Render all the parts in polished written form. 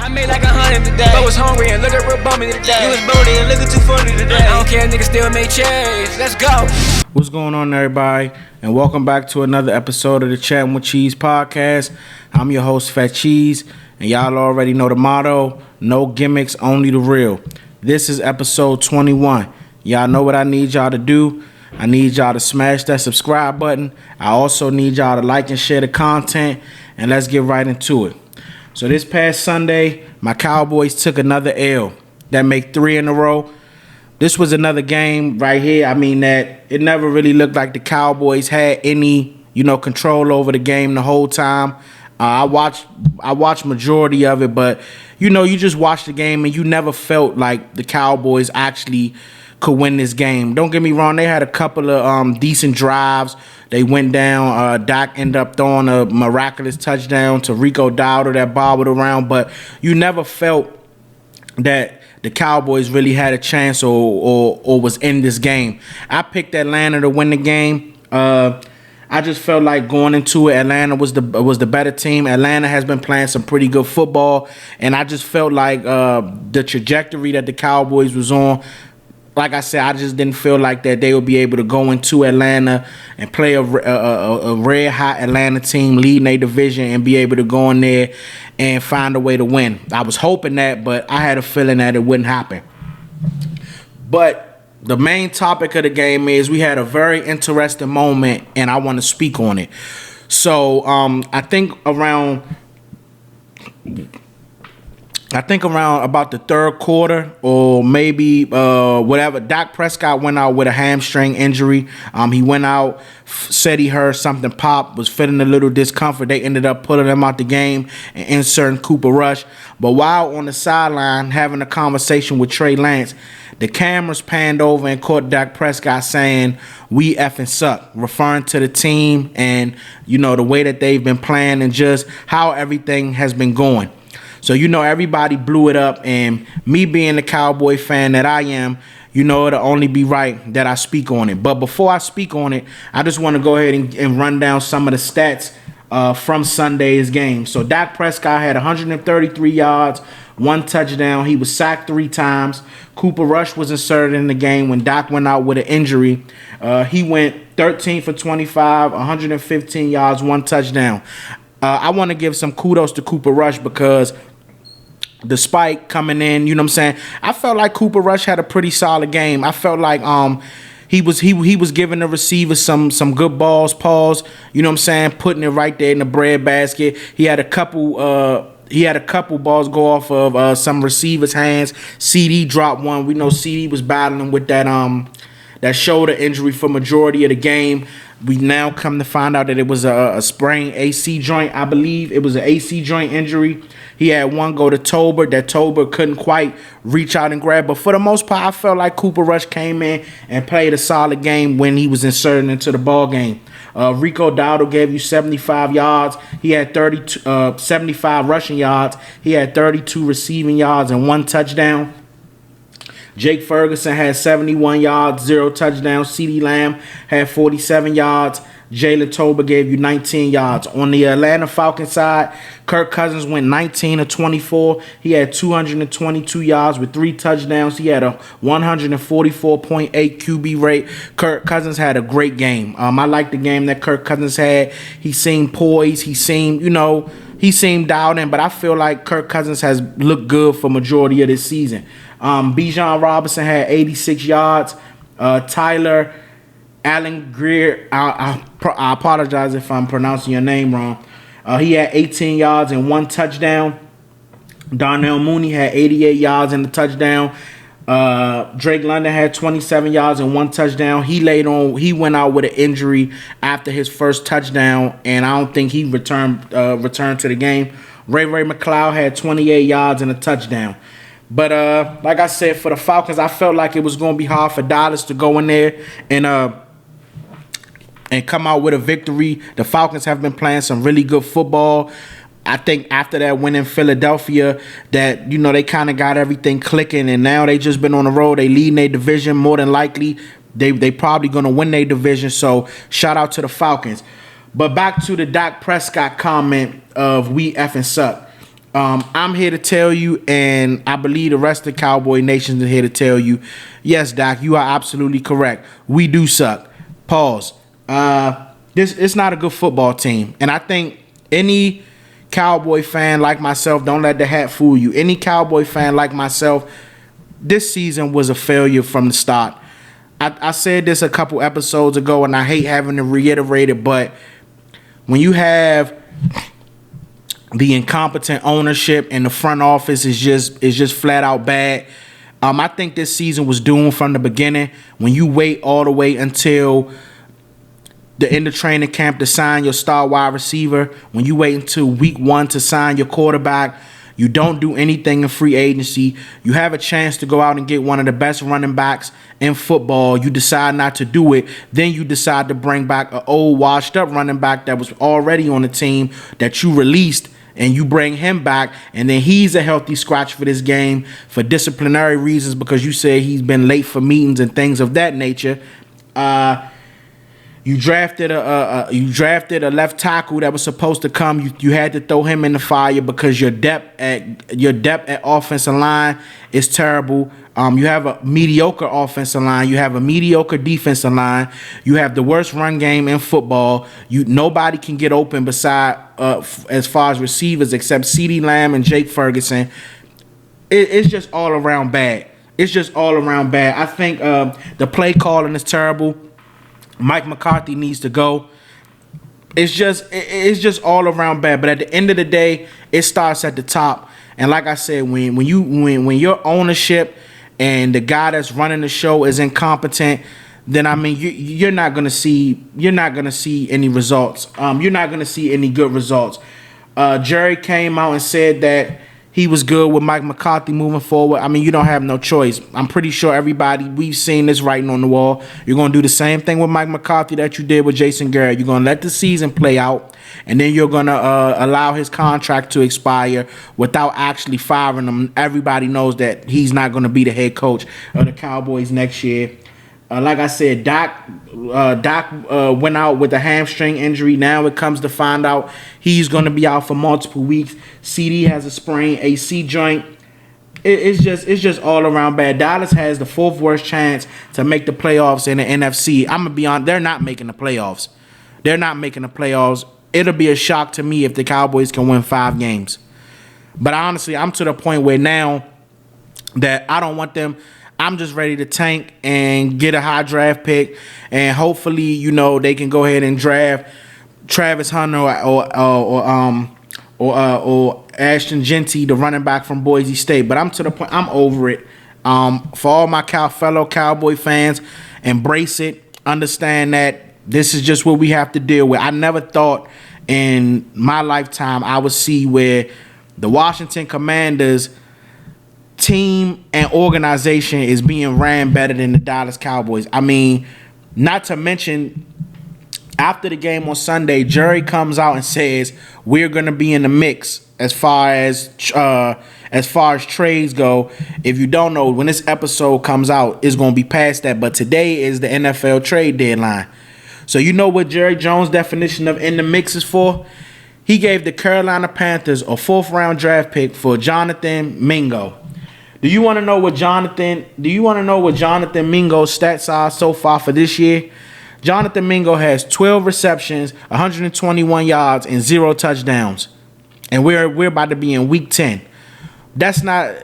I made like 100 today, but was hungry and looking real bummy today. You was bony and looking too funny today. I don't care, niggas still make change. Let's go. What's going on, everybody? And welcome back to another episode of the Chatting with Cheeze podcast. I'm your host, Fat Cheeze, and y'all already know the motto: no gimmicks, only the real. This is episode 21. Y'all know what I need y'all to do. I need y'all to smash that subscribe button. I also need y'all to like and share the content, and let's get right into it. So this past Sunday, my Cowboys took another L. That make 3 in a row. This was another game right here. I mean, that it never really looked like the Cowboys had any, control over the game the whole time. I watched majority of it, but you just watched the game and you never felt like the Cowboys actually could win this game. Don't get me wrong, they had a couple of decent drives. They went down. Dak ended up throwing a miraculous touchdown to Rico Dowdle that bobbled around, but you never felt that the Cowboys really had a chance or was in this game. I picked Atlanta to win the game. I just felt like going into it, Atlanta was the better team. Atlanta has been playing some pretty good football, and I just felt like the trajectory that the Cowboys was on, like I said, I just didn't feel like that they would be able to go into Atlanta and play a red hot Atlanta team, leading their division, and be able to go in there and find a way to win. I was hoping that, but I had a feeling that it wouldn't happen. But the main topic of the game is we had a very interesting moment, and I want to speak on it. So I think around about the third quarter, or maybe whatever, Dak Prescott went out with a hamstring injury. He went out, said he heard something pop, was feeling a little discomfort. They ended up pulling him out the game and inserting Cooper Rush. But while on the sideline having a conversation with Trey Lance, the cameras panned over and caught Dak Prescott saying, "We effing suck," referring to the team and, the way that they've been playing and just how everything has been going. So, everybody blew it up, and me being the Cowboy fan that I am, it'll only be right that I speak on it. But before I speak on it, I just want to go ahead and run down some of the stats from Sunday's game. So Dak Prescott had 133 yards, 1 touchdown. He was sacked 3 times. Cooper Rush was inserted in the game when Dak went out with an injury. He went 13 for 25, 115 yards, 1 touchdown. I want to give some kudos to Cooper Rush because despite coming in, I felt like Cooper Rush had a pretty solid game. I felt like he was giving the receivers some good balls, putting it right there in the bread basket. He had a couple balls go off of some receivers' hands. CD dropped one. We know CD was battling with that shoulder injury for majority of the game. We now come to find out that it was a sprained AC joint. I believe it was an AC joint injury. He had one go to Tolbert that Tolbert couldn't quite reach out and grab. But for the most part, I felt like Cooper Rush came in and played a solid game when he was inserted into the ball game. Rico Dowdle gave you 75 yards. He had 75 rushing yards. He had 32 receiving yards and 1 touchdown. Jake Ferguson had 71 yards, 0 touchdowns. CeeDee Lamb had 47 yards. Jalen Tolbert gave you 19 yards. On the Atlanta Falcons side, Kirk Cousins went 19 of 24. He had 222 yards with 3 touchdowns. He had a 144.8 QB rate. Kirk Cousins had a great game. I like the game that Kirk Cousins had. He seemed poised. He seemed dialed in, but I feel like Kirk Cousins has looked good for majority of this season. Bijan Robinson had 86 yards. Tyler Allen Greer, I apologize if I'm pronouncing your name wrong. He had 18 yards and 1 touchdown. Darnell Mooney had 88 yards and a touchdown. Drake London had 27 yards and 1 touchdown. He went out with an injury after his first touchdown, and I don't think he returned to the game. Ray McLeod had 28 yards and a touchdown. But like I said, for the Falcons, I felt like it was going to be hard for Dallas to go in there and come out with a victory. The Falcons have been playing some really good football. I think after that win in Philadelphia, that they kind of got everything clicking, and now they just been on the road. They leading their division. More than likely, they probably going to win their division. So shout out to the Falcons. But back to the Dak Prescott comment of "we effing suck." I'm here to tell you, and I believe the rest of the Cowboy Nation is here to tell you, yes, Doc, you are absolutely correct. We do suck. Pause. It's not a good football team. And I think any Cowboy fan like myself, don't let the hat fool you. Any Cowboy fan like myself, this season was a failure from the start. I said this a couple episodes ago, and I hate having to reiterate it, but when you have the incompetent ownership and the front office is just flat out bad. I think this season was doomed from the beginning. When you wait all the way until the end of training camp to sign your star wide receiver, when you wait until week 1 to sign your quarterback, you don't do anything in free agency. You have a chance to go out and get one of the best running backs in football. You decide not to do it. Then you decide to bring back an old washed up running back that was already on the team that you released, and you bring him back, and then he's a healthy scratch for this game for disciplinary reasons because you say he's been late for meetings and things of that nature. You drafted a left tackle that was supposed to come. You had to throw him in the fire because your depth at offensive line is terrible. You have a mediocre offensive line. You have a mediocre defensive line. You have the worst run game in football. Nobody can get open beside as far as receivers except CeeDee Lamb and Jake Ferguson. It's just all around bad. It's just all around bad. I think the play calling is terrible. Mike McCarthy needs to go. It's just all around bad. But at the end of the day, it starts at the top. And like I said, when your ownership and the guy that's running the show is incompetent, then I mean you're not gonna see any results. You're not gonna see any good results. Jerry came out and said that he was good with Mike McCarthy moving forward. I mean, you don't have no choice. I'm pretty sure we've seen this writing on the wall. You're going to do the same thing with Mike McCarthy that you did with Jason Garrett. You're going to let the season play out, and then you're going to allow his contract to expire without actually firing him. Everybody knows that he's not going to be the head coach of the Cowboys next year. Like I said, Dak went out with a hamstring injury. Now it comes to find out he's going to be out for multiple weeks. CD has a sprained AC joint. It's just all around bad. Dallas has the 4th worst chance to make the playoffs in the NFC. I'm gonna be honest, they're not making the playoffs. They're not making the playoffs. It'll be a shock to me if the Cowboys can win 5 games. But honestly, I'm to the point where now that I don't want them. I'm just ready to tank and get a high draft pick, and hopefully, they can go ahead and draft Travis Hunter or Ashton Genty, the running back from Boise State. But I'm to the point. I'm over it. For all my fellow Cowboy fans, embrace it. Understand that this is just what we have to deal with. I never thought in my lifetime I would see where the Washington Commanders team and organization is being ran better than the Dallas Cowboys. I mean, not to mention, after the game on Sunday, Jerry comes out and says we're going to be in the mix as far as trades go. If you don't know, when this episode comes out, it's going to be past that. But today is the NFL trade deadline. So you know what Jerry Jones' definition of in the mix is for? He gave the Carolina Panthers a 4th-round draft pick for Jonathan Mingo. Do you want to know what Jonathan Mingo's stats are so far for this year? Jonathan Mingo has 12 receptions, 121 yards, and 0 touchdowns. And we're about to be in week 10. That's not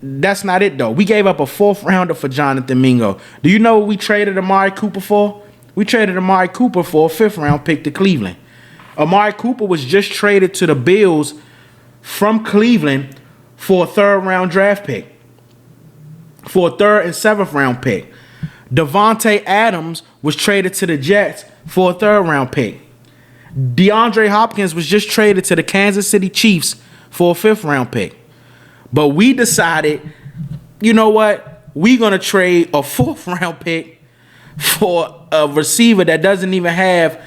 it though. We gave up a 4th rounder for Jonathan Mingo. Do you know what we traded Amari Cooper for? We traded Amari Cooper for a 5th round pick to Cleveland. Amari Cooper was just traded to the Bills from Cleveland for a 3rd round draft pick. For a 3rd and 7th round pick. Devontae Adams was traded to the Jets for a 3rd round pick. DeAndre Hopkins was just traded to the Kansas City Chiefs for a 5th round pick. But we decided, you know what? We're going to trade a 4th round pick for a receiver that doesn't even have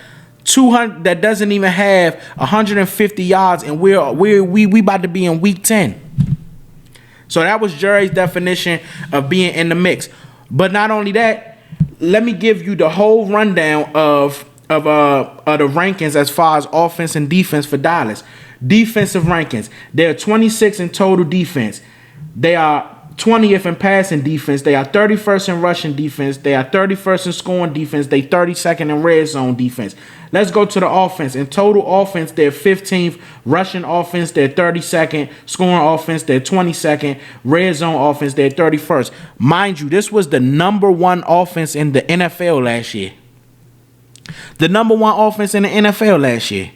150 yards, and we about to be in week 10. So that was Jerry's definition of being in the mix. But not only that, let me give you the whole rundown of the rankings as far as offense and defense for Dallas. defensive rankings. They're 26 in total defense. They are 20th in passing defense. They are 31st in rushing defense. They are 31st in scoring defense. They 32nd in red zone defense. Let's go to the offense. In total offense, they're 15th. Rushing offense, they're 32nd. Scoring offense, they're 22nd. Red zone offense, they're 31st. Mind you, this was the number one offense in the NFL last year. The number one offense in the NFL last year.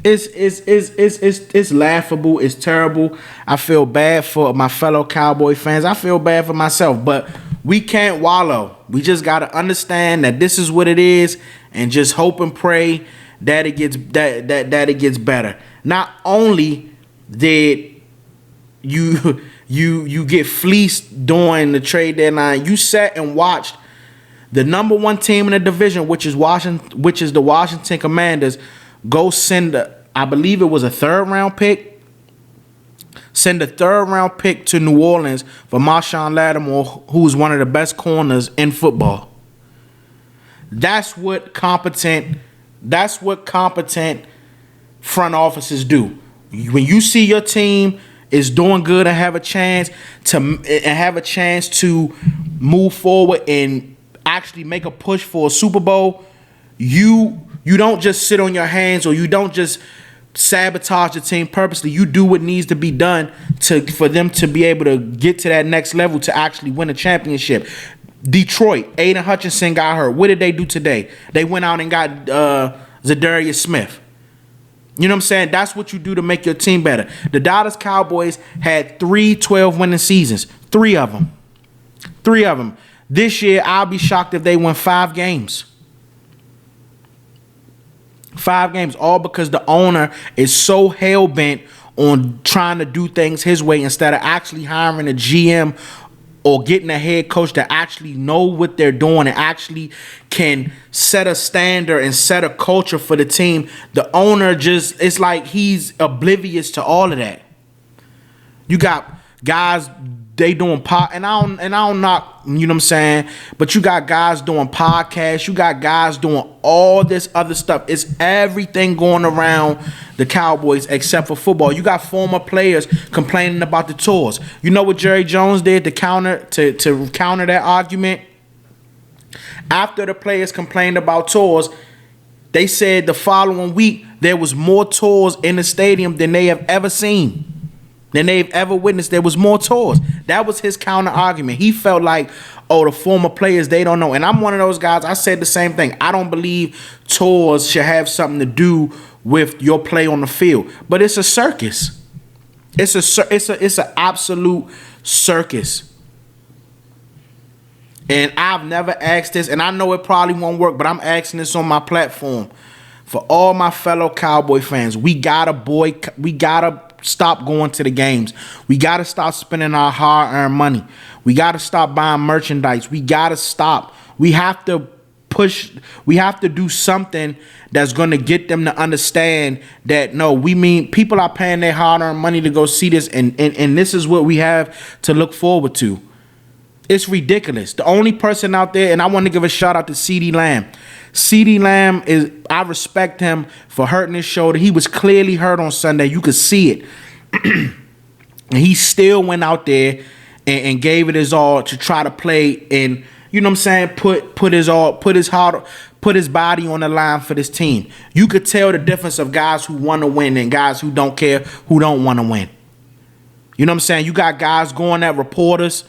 It's laughable. It's terrible. I feel bad for my fellow Cowboy fans. I feel bad for myself, but we can't wallow. We just gotta understand that this is what it is, and just hope and pray that it gets that it gets better. Not only did you get fleeced during the trade deadline, you sat and watched the number one team in the division, which is the Washington Commanders, go send I believe it was a third round pick. Send a third round pick to New Orleans for Marshawn Lattimore, who's one of the best corners in football. That's what competent front offices do. When you see your team is doing good and have a chance to move forward and actually make a push for a Super Bowl, you don't just sit on your hands, or you don't just sabotage the team purposely. You do what needs to be done for them to be able to get to that next level to actually win a championship. Detroit, Aiden Hutchinson got hurt. What did they do today? They went out and got Zadarius Smith. You know what I'm saying? That's what you do to make your team better. The Dallas Cowboys had 3 12-winning seasons. 3 of them. 3 of them. This year, I'll be shocked if they win 5 games. 5 games, all because the owner is so hell-bent on trying to do things his way instead of actually hiring a GM or getting a head coach that actually know what they're doing and actually can set a standard and set a culture for the team. The owner it's like he's oblivious to all of that. You got guys, they doing and I don't knock, you know what I'm saying, but you got guys doing podcasts, you got guys doing all this other stuff. It's everything going around the Cowboys except for football. You got former players complaining about the tours. You know what Jerry Jones did to counter that argument? After the players complained about tours, they said the following week there was more tours in the stadium than they have ever seen. Than they've ever witnessed. There was more tours. That was his counter argument. He felt like, oh, the former players, they don't know. And I'm one of those guys. I said the same thing. I don't believe tours should have something to do with your play on the field. But it's a circus. It's an absolute circus. And I've never asked this, and I know it probably won't work, but I'm asking this on my platform. For all my fellow Cowboy fans, we gotta stop going to the games. We got to stop spending our hard-earned money. We got to stop buying merchandise. We got to stop. We have to do something that's going to get them to understand that, no, we mean people are paying their hard-earned money to go see this, and this is what we have to look forward to. It's ridiculous. The only person out there, and I want to give a shout out to CeeDee Lamb. CeeDee Lamb I respect him for hurting his shoulder. He was clearly hurt on Sunday. You could see it. And he still went out there and gave it his all to try to play and, you know what I'm saying, put his body on the line for this team. You could tell the difference of guys who want to win and guys who don't care, who don't want to win. You know what I'm saying? You got guys going at reporters,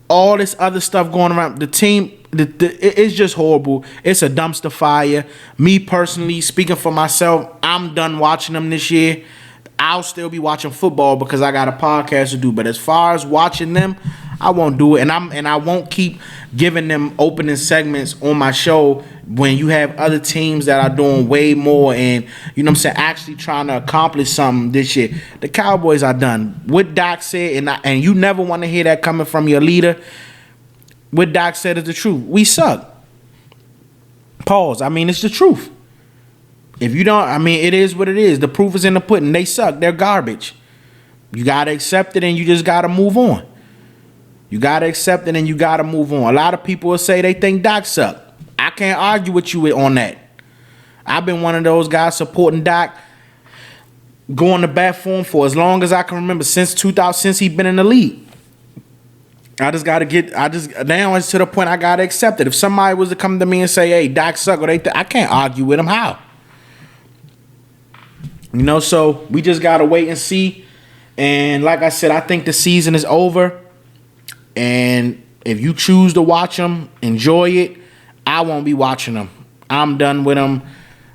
all this other stuff going around. The team, it's just horrible. It's a dumpster fire. Me personally, speaking for myself, I'm done watching them this year. I'll still be watching football because I got a podcast to do. But as far as watching them, I won't do it. And I won't keep giving them opening segments on my show when you have other teams that are doing way more and, you know what I'm saying, actually trying to accomplish something this year. The Cowboys are done. What Dak said, and you never want to hear that coming from your leader, what Dak said is the truth. We suck. Pause. I mean, it's the truth. If you don't, I mean, it is what it is. The proof is in the pudding. They suck. They're garbage. You got to accept it and you just got to move on. You got to accept it and you got to move on. A lot of people will say they think Dak suck. I can't argue with you on that. I've been one of those guys supporting Dak, going to bat for him for as long as I can remember, since 2000, since he's been in the league. Now it's to the point I gotta accept it. If somebody was to come to me and say, "Hey, Dak suck," or I can't argue with him. How? So we just gotta wait and see. And like I said, I think the season is over. And if you choose to watch them, enjoy it. I won't be watching them. I'm done with them.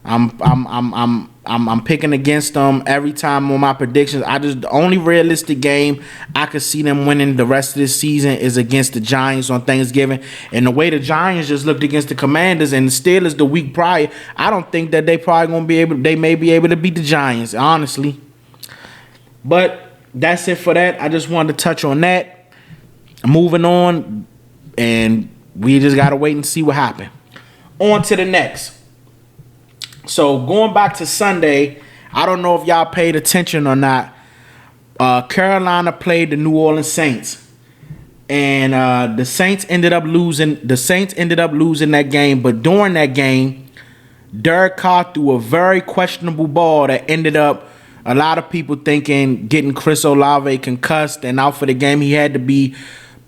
I'm picking against them every time on my predictions. The only realistic game I could see them winning the rest of this season is against the Giants on Thanksgiving. And the way the Giants just looked against the Commanders and the Steelers the week prior, I don't think that they probably gonna be able. They may be able to beat the Giants, honestly. But that's it for that. I just wanted to touch on that. Moving on, and we just gotta wait and see what happened. On to the next. So going back to Sunday, I don't know if y'all paid attention or not. Carolina played the New Orleans Saints, and the Saints ended up losing. The Saints ended up losing that game. But during that game, Derrick Carr threw a very questionable ball that ended up a lot of people thinking getting Chris Olave concussed and out for the game. He had to be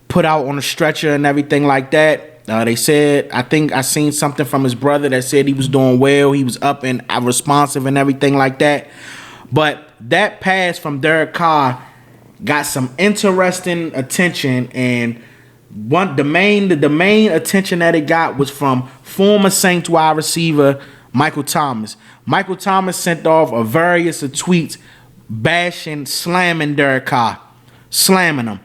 put out on a stretcher and everything like that. They said, I think I seen something from his brother that said he was doing well. He was up and responsive and everything like that. But that pass from Derrick Carr got some interesting attention. And the main attention that it got was from former Saints wide receiver Michael Thomas. Michael Thomas sent off a various of tweets bashing, slamming Derrick Carr, slamming him.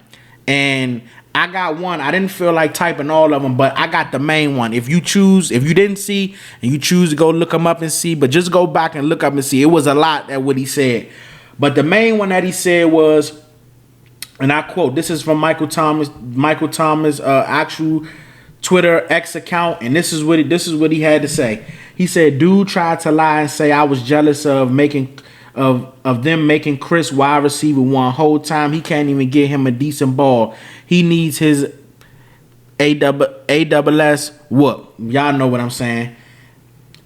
And I got one. I didn't feel like typing all of them, but I got the main one. If you didn't see and you choose to go look them up and see, but just go back and look up and see. It was a lot at what he said. But the main one that he said was, and I quote, this is from Michael Thomas' actual Twitter X account, and this is what he had to say. He said, "Dude tried to lie and say I was jealous of them making Chris wide receiver one whole time. He can't even get him a decent ball. He needs his AWS whoop." Y'all know what I'm saying.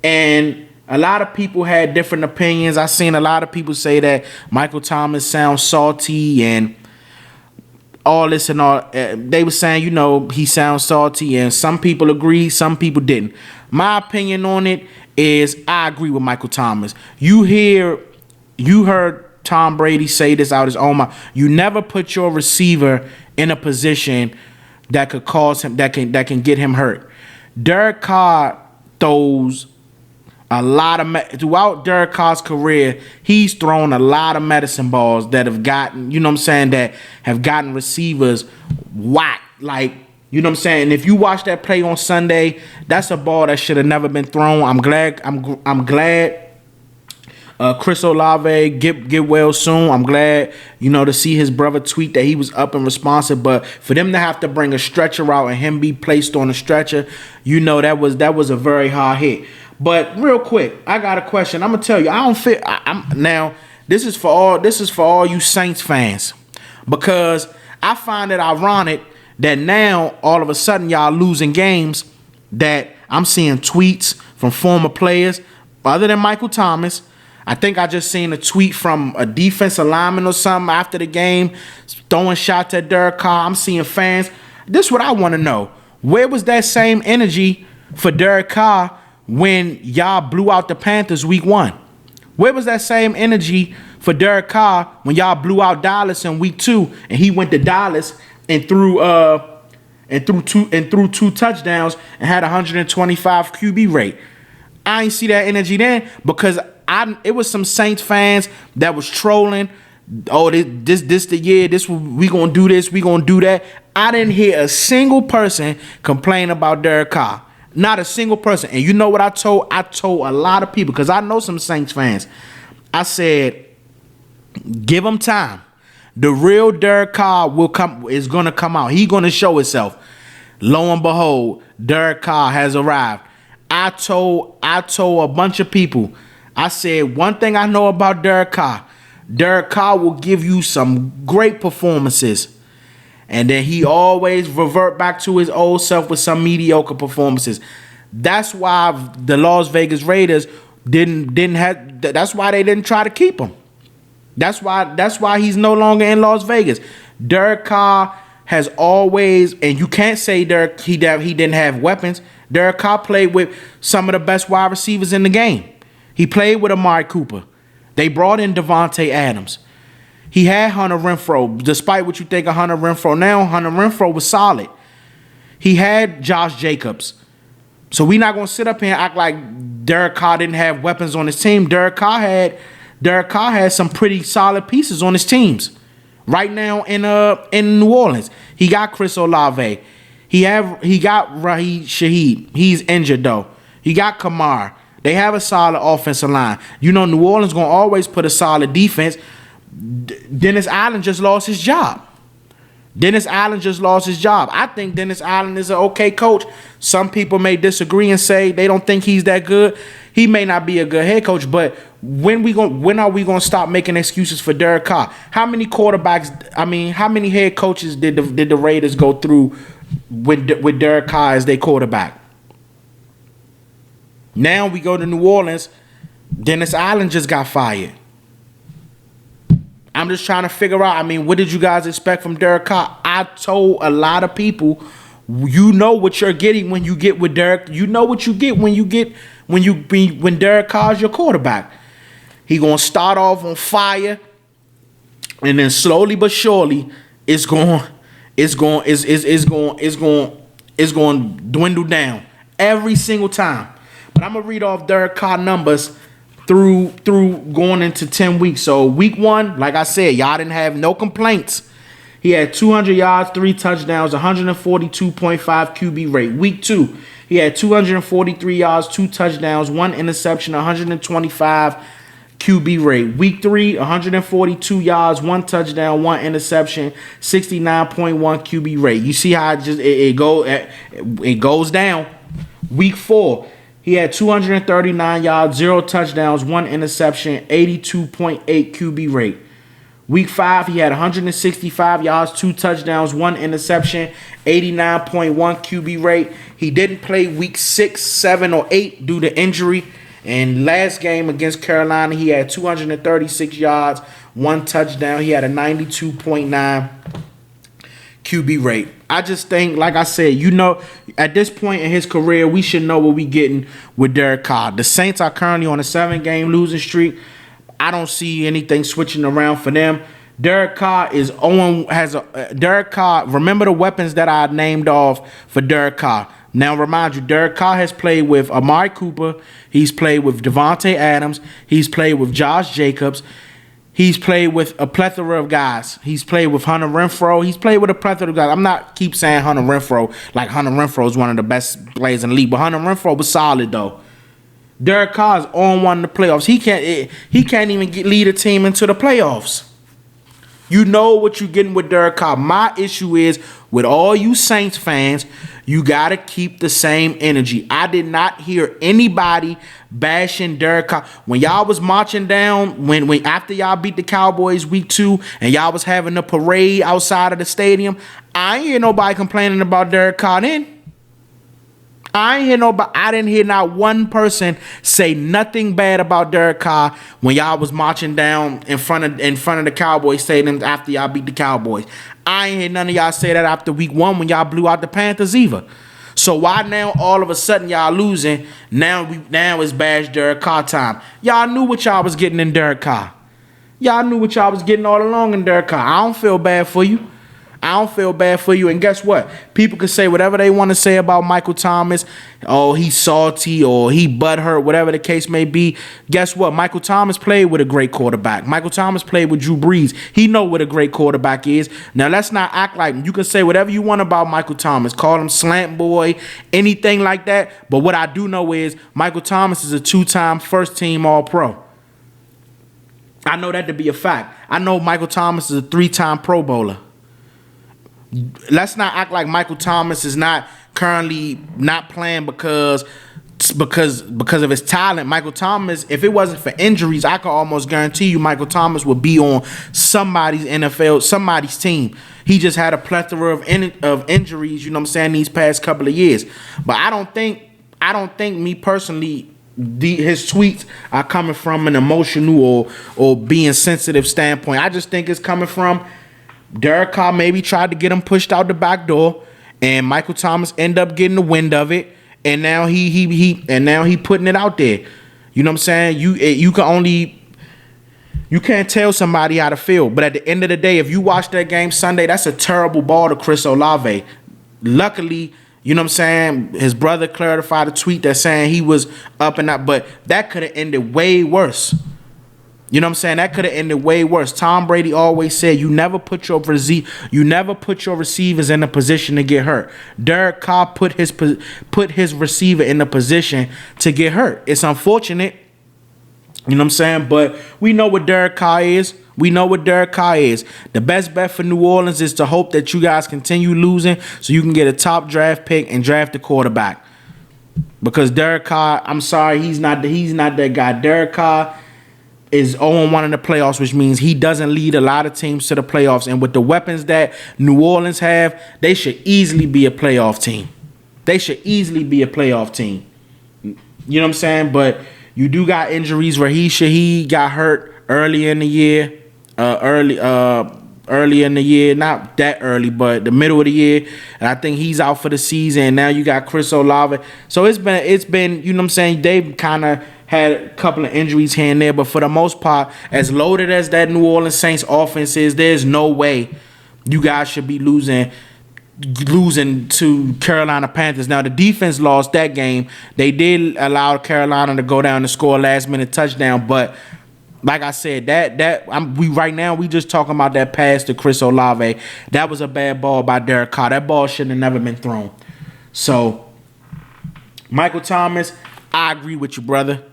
And a lot of people had different opinions. I seen a lot of people say that Michael Thomas sounds salty and all this and all. They were saying, he sounds salty, and some people agreed, some people didn't. My opinion on it is I agree with Michael Thomas. You heard Tom Brady say this out his own mouth. You never put your receiver in a position that could cause him, that can get him hurt. Derrick Carr throws a lot of throughout Derrick Carr's career, he's thrown a lot of medicine balls that have gotten, that have gotten receivers whacked. Like, and if you watch that play on Sunday, that's a ball that should have never been thrown. I'm glad Chris Olave get well soon. I'm glad, to see his brother tweet that he was up and responsive. But for them to have to bring a stretcher out and him be placed on a stretcher, that was a very hard hit. But real quick, I got a question. I'm gonna tell you, I don't fit. Now this is for all you Saints fans, because I find it ironic that now all of a sudden y'all losing games that I'm seeing tweets from former players other than Michael Thomas. I think I just seen a tweet from a defensive lineman or something after the game throwing shots at Derrick Carr. I'm seeing fans. This is what I want to know. Where was that same energy for Derrick Carr when y'all blew out the Panthers week 1? Where was that same energy for Derrick Carr when y'all blew out Dallas in week 2 and he went to Dallas and threw two touchdowns and had 125 QB rate? I ain't see that energy then, because it was some Saints fans that was trolling. Oh, this the year. We gonna do this. We gonna do that. I didn't hear a single person complain about Derrick Carr. Not a single person. And you know what I told? I told a lot of people, because I know some Saints fans. I said, give him time. The real Derrick Carr is gonna come out. He's gonna show himself. Lo and behold, Derrick Carr has arrived. I told a bunch of people. I said, one thing I know about Derrick Carr. Derrick Carr will give you some great performances, and then he always revert back to his old self with some mediocre performances. That's why the Las Vegas Raiders Didn't have. That's why they didn't try to keep him. That's why he's no longer in Las Vegas. Derek Carr has always, and you can't say Derek he didn't have weapons. Derek Carr played with some of the best wide receivers in the game. He played with Amari Cooper. They brought in Devontae Adams. He had Hunter Renfrow. Despite what you think of Hunter Renfrow now, Hunter Renfrow was solid. He had Josh Jacobs. So we're not going to sit up here and act like Derek Carr didn't have weapons on his team. Derek Carr had some pretty solid pieces on his teams. Right now in New Orleans, he got Chris Olave. He got Raheem Shaheed. He's injured though. He got Kamar. They have a solid offensive line. You know, New Orleans gonna always put a solid defense. Dennis Allen just lost his job. I think Dennis Allen is an okay coach. Some people may disagree and say they don't think he's that good. He may not be a good head coach, but when are we gonna stop making excuses for Derek Carr? How many head coaches did the Raiders go through with Derek Carr as their quarterback? Now we go to New Orleans. Dennis Allen just got fired. I'm just trying to figure out, what did you guys expect from Derek Carr? I told a lot of people, you know what you're getting when you get with Derek. You know what you get when Derek Carr's your quarterback. He gonna start off on fire, and then slowly but surely it's going to dwindle down every single time. But I'm gonna read off Derek Carr numbers through going into 10 weeks. So week 1, like I said, y'all didn't have no complaints. He had 200 yards, 3 touchdowns, 142.5 QB rate. Week 2, he had 243 yards, 2 touchdowns, 1 interception, 125 QB rate. Week 3, 142 yards, 1 touchdown, 1 interception, 69.1 QB rate. You see how it goes down. Week 4, he had 239 yards, 0 touchdowns, 1 interception, 82.8 QB rate. Week 5, he had 165 yards, 2 touchdowns, 1 interception, 89.1 QB rate. He didn't play week 6, 7, or 8 due to injury. And last game against Carolina, he had 236 yards, 1 touchdown. He had a 92.9 QB rate. I just think, like I said, at this point in his career, we should know what we getting with Derek Carr. The Saints are currently on a 7-game losing streak. I don't see anything switching around for them. Derek Carr remember the weapons that I named off for Derek Carr. Now, remind you, Derek Carr has played with Amari Cooper. He's played with Devontae Adams. He's played with Josh Jacobs. He's played with a plethora of guys. He's played with Hunter Renfrow. He's played with a plethora of guys. I'm not keep saying Hunter Renfrow like Hunter Renfrow is one of the best players in the league, but Hunter Renfrow was solid though. Derek Carr is on one in the playoffs. He can't even lead a team into the playoffs. You know what you're getting with Derek Carr. My issue is with all you Saints fans, you got to keep the same energy. I did not hear anybody bashing Derek Carr. When y'all was marching down, when after y'all beat the Cowboys week 2 and y'all was having a parade outside of the stadium, I ain't hear nobody complaining about Derek Carr then. I didn't hear not one person say nothing bad about Derek Carr when y'all was marching down in front of the Cowboys stadium after y'all beat the Cowboys. I ain't hear none of y'all say that after week 1 when y'all blew out the Panthers either. So why now all of a sudden y'all losing? Now it's bash Derek Carr time. Y'all knew what y'all was getting in Derek Carr. Y'all knew what y'all was getting all along in Derek Carr. I don't feel bad for you. And guess what? People can say whatever they want to say about Michael Thomas. Oh, he's salty or he butthurt, whatever the case may be. Guess what? Michael Thomas played with a great quarterback. Michael Thomas played with Drew Brees. He know what a great quarterback is. Now, let's not act like you can say whatever you want about Michael Thomas. Call him slant boy, anything like that. But what I do know is Michael Thomas is a 2-time first-team All-Pro. I know that to be a fact. I know Michael Thomas is a 3-time Pro Bowler. Let's not act like Michael Thomas is not currently not playing because of his talent. Michael Thomas, if it wasn't for injuries, I can almost guarantee you Michael Thomas would be on somebody's team. He just had a plethora of injuries, you know what I'm saying, these past couple of years. But I don't think me personally, his tweets are coming from an emotional or being sensitive standpoint. I just think it's coming from Derrick Carr maybe tried to get him pushed out the back door, and Michael Thomas ended up getting the wind of it, and now he putting it out there. You know what I'm saying? You can't tell somebody how to feel, but at the end of the day, if you watch that game Sunday, that's a terrible ball to Chris Olave. Luckily, you know what I'm saying, his brother clarified a tweet that saying he was up and up, but that could have ended way worse. You know what I'm saying? That could have ended way worse. Tom Brady always said you never put your receivers in a position to get hurt. Derrick Carr put his receiver in a position to get hurt. It's unfortunate. You know what I'm saying? But we know what Derrick Carr is. The best bet for New Orleans is to hope that you guys continue losing so you can get a top draft pick and draft the quarterback. Because Derrick Carr, I'm sorry, he's not that guy. Derrick Carr is 0-1 in the playoffs, which means he doesn't lead a lot of teams to the playoffs. And with the weapons that New Orleans have, they should easily be a playoff team. You know what I'm saying? But you do got injuries where he got hurt early in the year. Early in the year, not that early, but the middle of the year, and I think he's out for the season. And now you got Chris Olave, so it's been, you know what I'm saying, they've kind of had a couple of injuries here and there, but for the most part, as loaded as that New Orleans Saints offense is, there's no way you guys should be losing to Carolina Panthers. Now the defense lost that game. They did allow Carolina to go down and score a last minute touchdown, but like I said, we just talking about that pass to Chris Olave. That was a bad ball by Derrick Carr. That ball should have never been thrown. So, Michael Thomas, I agree with you, brother.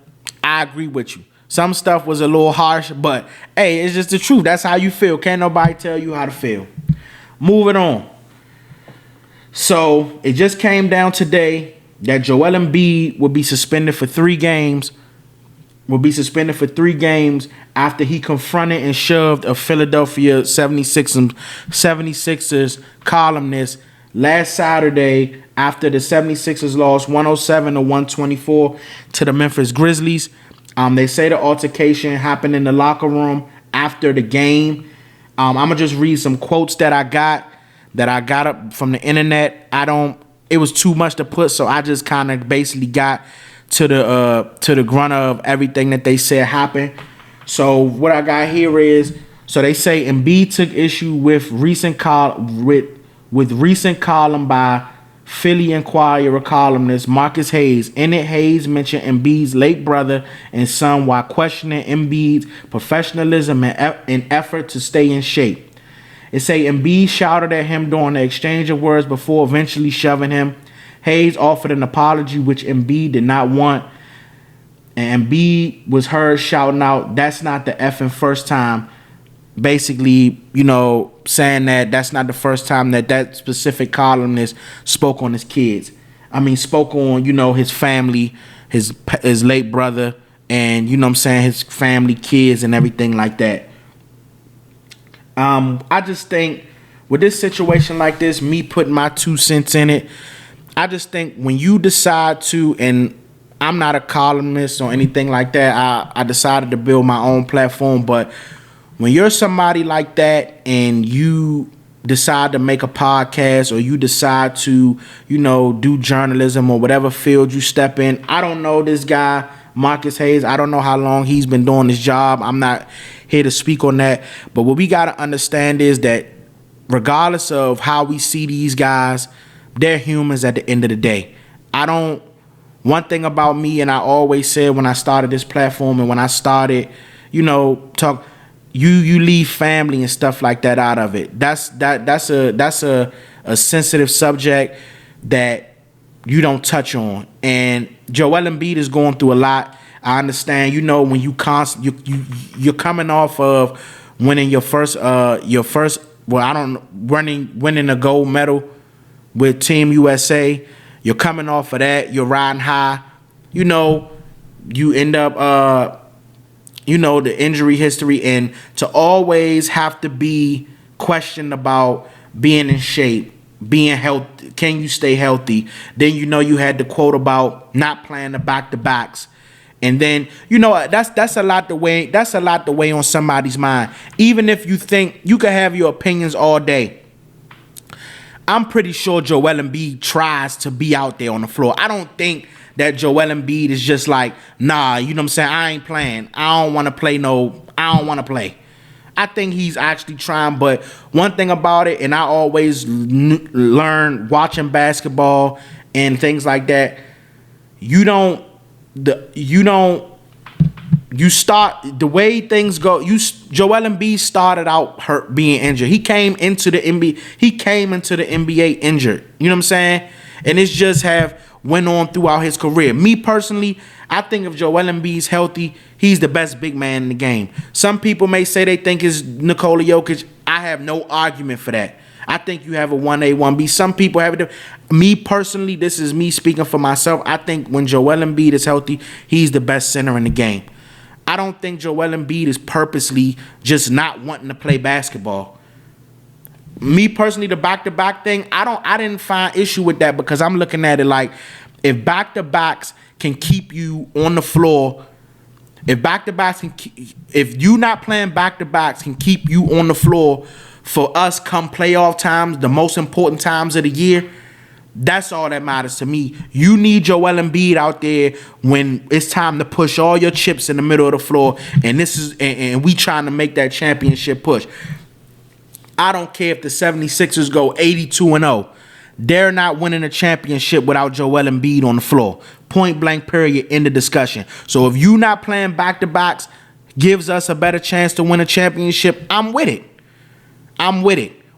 I agree with you. Some stuff was a little harsh, but hey, it's just the truth. That's how you feel. Can't nobody tell you how to feel. Moving on. So, it just came down today that Joel Embiid will be suspended for 3 games. After he confronted and shoved a Philadelphia 76ers columnist last Saturday after the 76ers lost 107-124 to the Memphis Grizzlies. They say the altercation happened in the locker room after the game. I'm going to just read some quotes that I got up from the internet. It was too much to put, so I just kind of basically got to the grunt of everything that they said happened. So what I got here is, so they say Embiid took issue with recent column by Philly Inquirer columnist Marcus Hayes. In it, Hayes mentioned Embiid's late brother and son while questioning Embiid's professionalism and effort to stay in shape. It say Embiid shouted at him during the exchange of words before eventually shoving him. Hayes offered an apology, which Embiid did not want. And Embiid was heard shouting out, "That's not the effing first time." Basically, you know, saying that that's not the first time that specific columnist spoke on his kids. Spoke on, you know, his family, his late brother, and, you know what I'm saying, his family, kids, and everything like that. I just think with this situation like this, me putting my 2 cents in it, I just think when you decide to, and I'm not a columnist or anything like that, I decided to build my own platform, but when you're somebody like that and you decide to make a podcast or you decide to, you know, do journalism or whatever field you step in, I don't know this guy, Marcus Hayes. I don't know how long he's been doing this job. I'm not here to speak on that, but what we got to understand is that regardless of how we see these guys, they're humans at the end of the day. One thing about me, and I always said when I started this platform and when I started, you know, you leave family and stuff like that out of it. That's a sensitive subject that you don't touch on. And Joel Embiid is going through a lot. I understand, you know, when you're coming off of winning winning a gold medal with Team USA, you're coming off of that, you're riding high, you know, you end up, you know, the injury history, and to always have to be questioned about being in shape, being healthy, can you stay healthy? Then, you know, you had the quote about not playing the back-to-backs. And then, that's a lot to weigh on somebody's mind. Even if you think you can have your opinions all day, I'm pretty sure Joel Embiid tries to be out there on the floor. I don't think that Joel Embiid is just like, nah, you know what I'm saying? I ain't playing. I don't want to play. I think he's actually trying. But one thing about it, and I always learn watching basketball and things like that, you start the way things go. Joel Embiid started out hurt, being injured. He came into the NBA injured. You know what I'm saying? And it's just have went on throughout his career. Me personally, I think if Joel Embiid's healthy, he's the best big man in the game. Some people may say they think it's Nikola Jokic. I have no argument for that. I think you have a 1A, 1B. Some people have it. Me personally, this is me speaking for myself. I think when Joel Embiid is healthy, he's the best center in the game. I don't think Joel Embiid is purposely just not wanting to play basketball. Me personally, the back-to-back thing, I didn't find issue with that because I'm looking at it like if back-to-backs can keep you on the floor, if you not playing back-to-backs can keep you on the floor for us come playoff times, the most important times of the year, that's all that matters to me. You need Joel Embiid out there when it's time to push all your chips in the middle of the floor, and we trying to make that championship push. I don't care if the 76ers go 82-0. They're not winning a championship without Joel Embiid on the floor. Point blank, period, end of discussion. So if you not playing back-to-backs gives us a better chance to win a championship, I'm with it.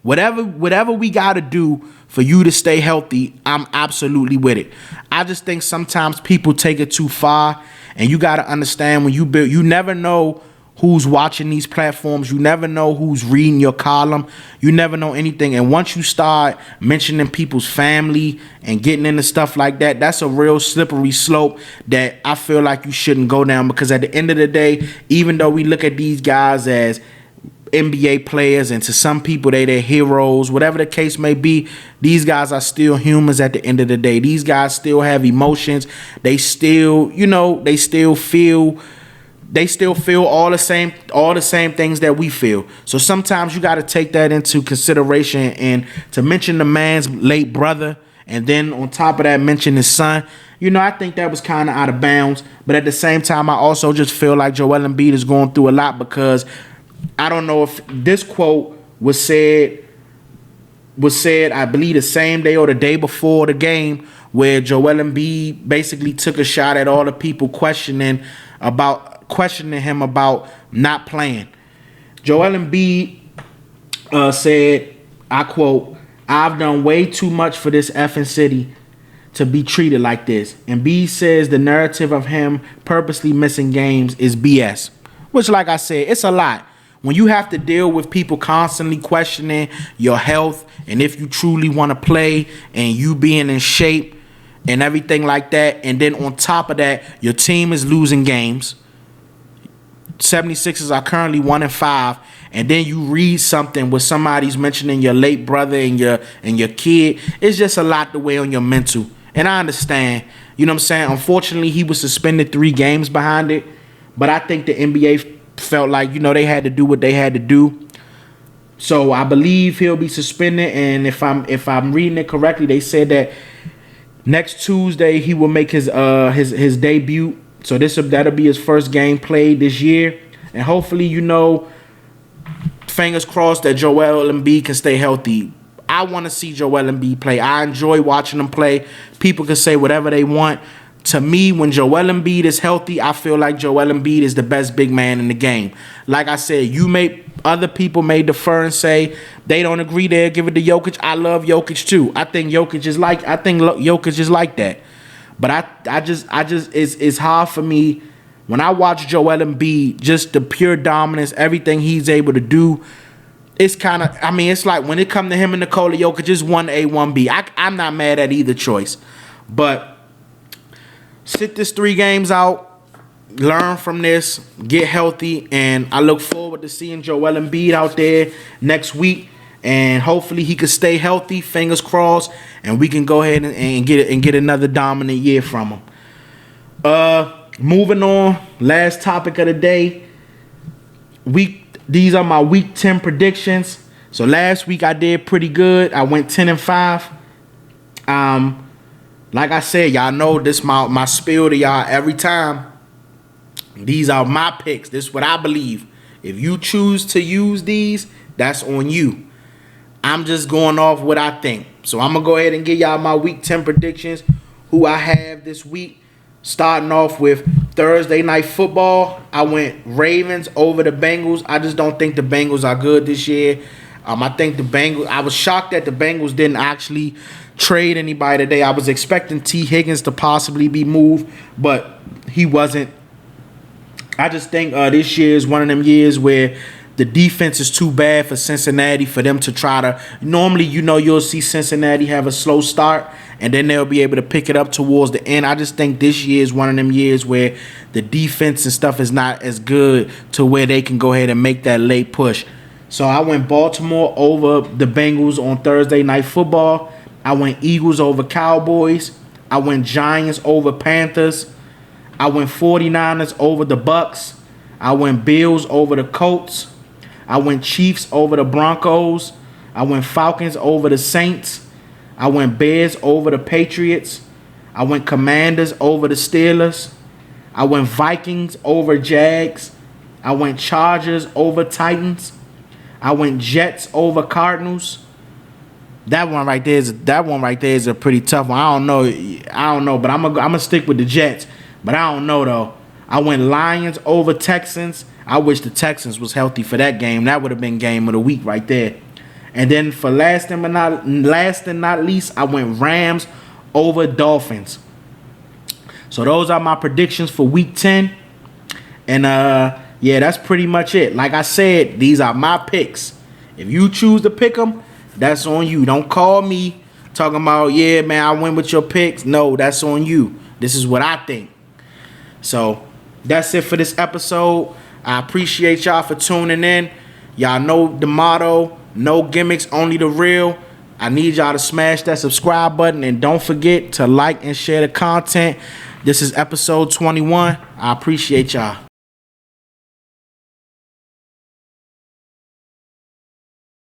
Whatever we got to do for you to stay healthy, I'm absolutely with it. I just think sometimes people take it too far, and you got to understand when you build, you never know who's watching these platforms. You never know who's reading your column. You never know anything. And once you start mentioning people's family and getting into stuff like that, that's a real slippery slope that I feel like you shouldn't go down, because at the end of the day, even though we look at these guys as NBA players, and to some people they're heroes, whatever the case may be, these guys are still humans at the end of the day. These guys still have emotions. They still, they still feel all the same things that we feel. So sometimes you got to take that into consideration, and to mention the man's late brother, and then on top of that mention his son, I think that was kind of out of bounds. But at the same time, I also just feel like Joel Embiid is going through a lot, because I don't know if this quote was said, I believe the same day or the day before the game, where Joel Embiid basically took a shot at all the people questioning him about not playing. Joel Embiid said, I quote, "I've done way too much for this effing city to be treated like this." Embiid says the narrative of him purposely missing games is BS, which, like I said, it's a lot. When you have to deal with people constantly questioning your health and if you truly want to play and you being in shape and everything like that, and then on top of that, your team is losing games. 76ers are currently 1-5, and then you read something where somebody's mentioning your late brother and your kid. It's just a lot to weigh on your mental. And I understand, you know what I'm saying? Unfortunately, he was suspended 3 games behind it, but I think the NBA felt like, they had to do what they had to do. So I believe he'll be suspended, and if I'm reading it correctly, they said that next Tuesday he will make his debut. So that'll be his first game played this year, and hopefully, fingers crossed that Joel Embiid can stay healthy. I want to see Joel Embiid play. I enjoy watching him play. People can say whatever they want. To me, when Joel Embiid is healthy, I feel like Joel Embiid is the best big man in the game. Like I said, other people may defer and say they don't agree. They'll give it to Jokic. I love Jokic too. I think Jokic is like that. But it's hard for me when I watch Joel Embiid, just the pure dominance, everything he's able to do. It's kind of, it's like when it comes to him and Nikola Jokic, it's 1A, 1B. I'm not mad at either choice. But sit this 3 games out, learn from this, get healthy, and I look forward to seeing Joel Embiid out there next week, and hopefully he can stay healthy, fingers crossed, and we can go ahead and get another dominant year from him. moving on. Last topic of the day. These are my week 10 predictions. So last week I did pretty good. I went 10-5. Like I said, y'all know this my spiel to y'all every time. These are my picks. This is what I believe. If you choose to use these, that's on you. I'm just going off what I think. So I'm going to go ahead and give y'all my week 10 predictions. Who I have this week. Starting off with Thursday night football. I went Ravens over the Bengals. I just don't think the Bengals are good this year. I think the Bengals. I was shocked that the Bengals didn't actually trade anybody today. I was expecting T. Higgins to possibly be moved, but he wasn't. I just think this year is one of them years where the defense is too bad for Cincinnati for them to try to. Normally, you'll see Cincinnati have a slow start, and then they'll be able to pick it up towards the end. I just think this year is one of them years where the defense and stuff is not as good to where they can go ahead and make that late push. So I went Baltimore over the Bengals on Thursday night football. I went Eagles over Cowboys. I went Giants over Panthers. I went 49ers over the Bucks. I went Bills over the Colts. I went Chiefs over the Broncos. I went Falcons over the Saints. I went Bears over the Patriots. I went Commanders over the Steelers. I went Vikings over Jags. I went Chargers over Titans. I went Jets over Cardinals. That one right there is a pretty tough one. I don't know, but I'm gonna stick with the Jets. But I don't know though. I went Lions over Texans. I wish the Texans was healthy for that game. That would have been game of the week right there. And then for last and not least, I went Rams over Dolphins. So those are my predictions for week 10. And yeah, that's pretty much it. Like I said, these are my picks. If you choose to pick them, that's on you. Don't call me talking about, yeah, man, I went with your picks. No, that's on you. This is what I think. So that's it for this episode. I appreciate y'all for tuning in. Y'all know the motto, no gimmicks, only the real. I need y'all to smash that subscribe button, and don't forget to like and share the content. This is episode 21. I appreciate y'all.